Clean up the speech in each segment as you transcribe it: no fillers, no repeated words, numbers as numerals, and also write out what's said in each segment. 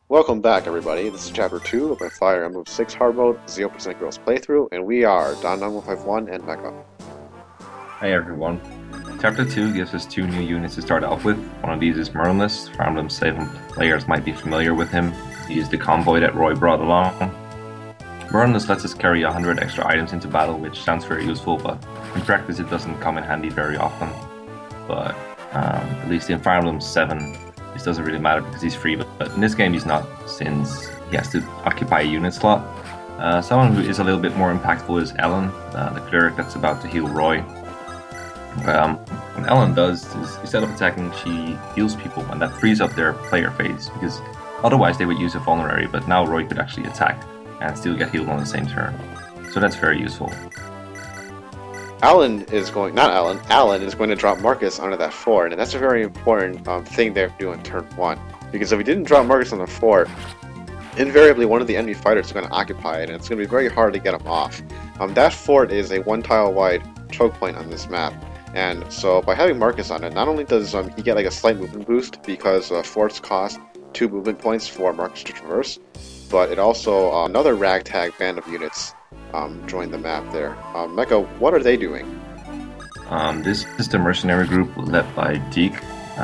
Welcome back, everybody. This is Chapter 2 of my Fire Emblem 6 hard mode, 0% girls playthrough, and we are Don9151 and Mekkah. Hi everyone. Chapter 2 gives us two new units to start off with. One of these is Merlinus. Fire Emblem 7 players might be familiar with him. He is the convoy that Roy brought along. Merlinus lets us carry 100 extra items into battle, which sounds very useful, but in practice it doesn't come in handy very often. But at least in Fire Emblem 7, this doesn't really matter because he's free, but in this game he's not, since he has to occupy a unit slot. Someone who is a little bit more impactful is Ellen, the cleric that's about to heal Roy. What Ellen does is, instead of attacking, she heals people, and that frees up their player phase, because otherwise they would use a vulnerary, but now Roy could actually attack and still get healed on the same turn. So that's very useful. Alan is going to drop Marcus onto that fort, and that's a very important thing they have to do in turn 1. Because if he didn't drop Marcus on the fort, invariably one of the enemy fighters is going to occupy it, and it's going to be very hard to get him off. That fort is a one tile wide choke point on this map, and so by having Marcus on it, not only does he get like a slight movement boost because forts cost 2 movement points for Marcus to traverse, but it also another ragtag band of units join the map there. Mekkah, what are they doing? This is the mercenary group led by Deke,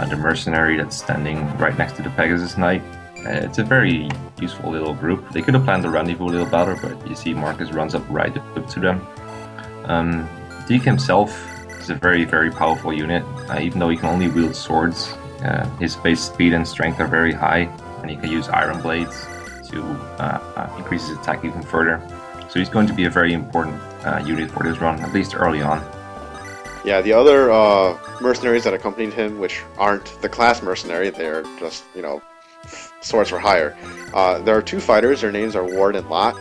the mercenary that's standing right next to the Pegasus Knight. It's a very useful little group. They could have planned the rendezvous a little better, but you see Marcus runs up right up to them. Deke himself is a very, very powerful unit. Even though he can only wield swords, his base speed and strength are very high, and he can use iron blades to increase his attack even further. So he's going to be a very important unit for this run, at least early on. Yeah, the other mercenaries that accompanied him, which aren't the class mercenary, they're just, swords for hire. There are 2 fighters, their names are Ward and Lot.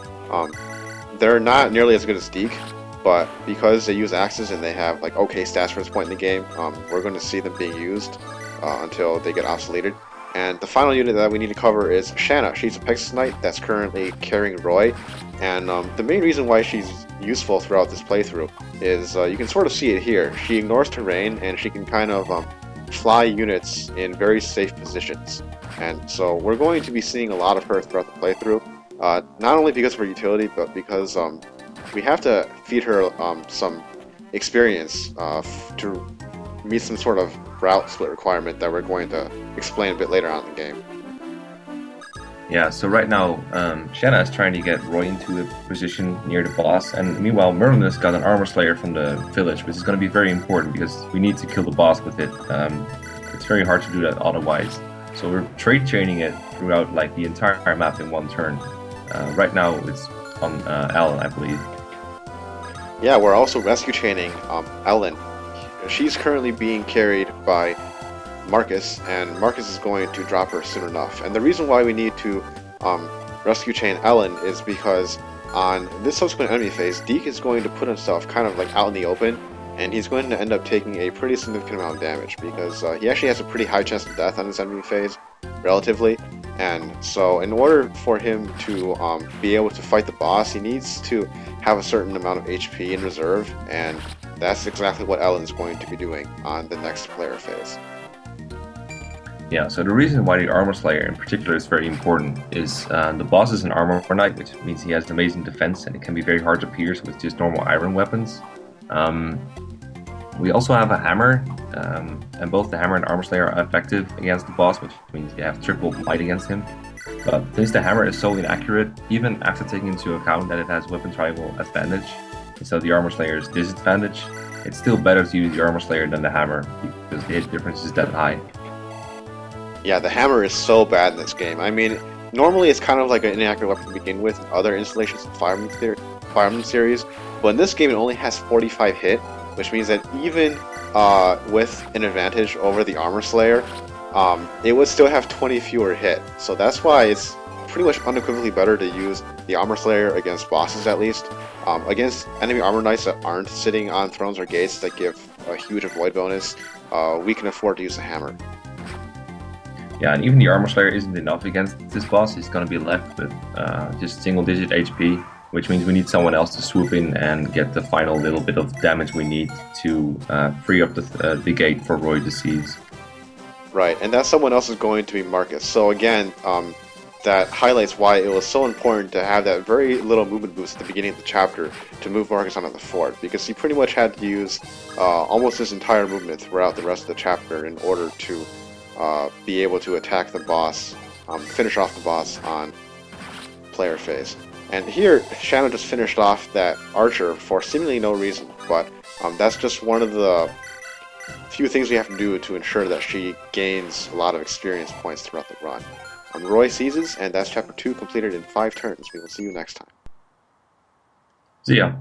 They're not nearly as good as Deke, but because they use axes and they have okay stats for this point in the game, we're going to see them being used until they get obsoleted. And the final unit that we need to cover is Shanna. She's a Pegasus Knight that's currently carrying Roy, and the main reason why she's useful throughout this playthrough is you can sort of see it here. She ignores terrain, and she can kind of fly units in very safe positions. And so we're going to be seeing a lot of her throughout the playthrough, not only because of her utility, but because we have to feed her some experience to meet some sort of route split requirement that we're going to explain a bit later on in the game. Yeah, so right now, Shanna is trying to get Roy into a position near the boss, and meanwhile Merlinus got an Armorslayer from the village, which is going to be very important because we need to kill the boss with it. It's very hard to do that otherwise. So we're trade chaining it throughout the entire map in one turn. Right now it's on Alan, I believe. Yeah, we're also rescue chaining Ellen. She's currently being carried by Marcus, and Marcus is going to drop her soon enough. And the reason why we need to rescue chain Ellen is because on this subsequent enemy phase, Deke is going to put himself kind of out in the open, and he's going to end up taking a pretty significant amount of damage because he actually has a pretty high chance of death on this enemy phase, relatively. And so in order for him to be able to fight the boss, he needs to have a certain amount of HP in reserve, and that's exactly what Ellen's going to be doing on the next player phase. Yeah, so the reason why the Armorslayer in particular is very important is the boss is an armor knight, which means he has amazing defense and it can be very hard to pierce with just normal iron weapons. We also have a hammer, and both the hammer and Armorslayer are effective against the boss, which means you have triple might against him. But since the hammer is so inaccurate, even after taking into account that it has weapon tribal advantage instead of the Armorslayer's disadvantage, it's still better to use the Armorslayer than the hammer because the hit difference is that high. Yeah, the hammer is so bad in this game. I mean, normally it's kind of like an inaccurate weapon to begin with in other installations of Fire Emblem series, but in this game it only has 45 hit, which means that even with an advantage over the Armorslayer, it would still have 20 fewer hit. So that's why it's pretty much unequivocally better to use the Armorslayer against bosses, at least. Against enemy armor knights that aren't sitting on thrones or gates that give a huge avoid bonus, we can afford to use the hammer. Yeah, and even the Armorslayer isn't enough against this boss. He's going to be left with just single-digit HP, which means we need someone else to swoop in and get the final little bit of damage we need to free up the gate for Roy to seize. Right, and that someone else is going to be Marcus. So again, that highlights why it was so important to have that very little movement boost at the beginning of the chapter to move Marcus onto the fort, because he pretty much had to use almost his entire movement throughout the rest of the chapter in order to be able to attack the boss, finish off the boss on player phase. And here, Shannon just finished off that archer for seemingly no reason, but that's just one of the few things we have to do to ensure that she gains a lot of experience points throughout the run. Roy seizes, and that's chapter 2 completed in 5 turns. We will see you next time. See ya.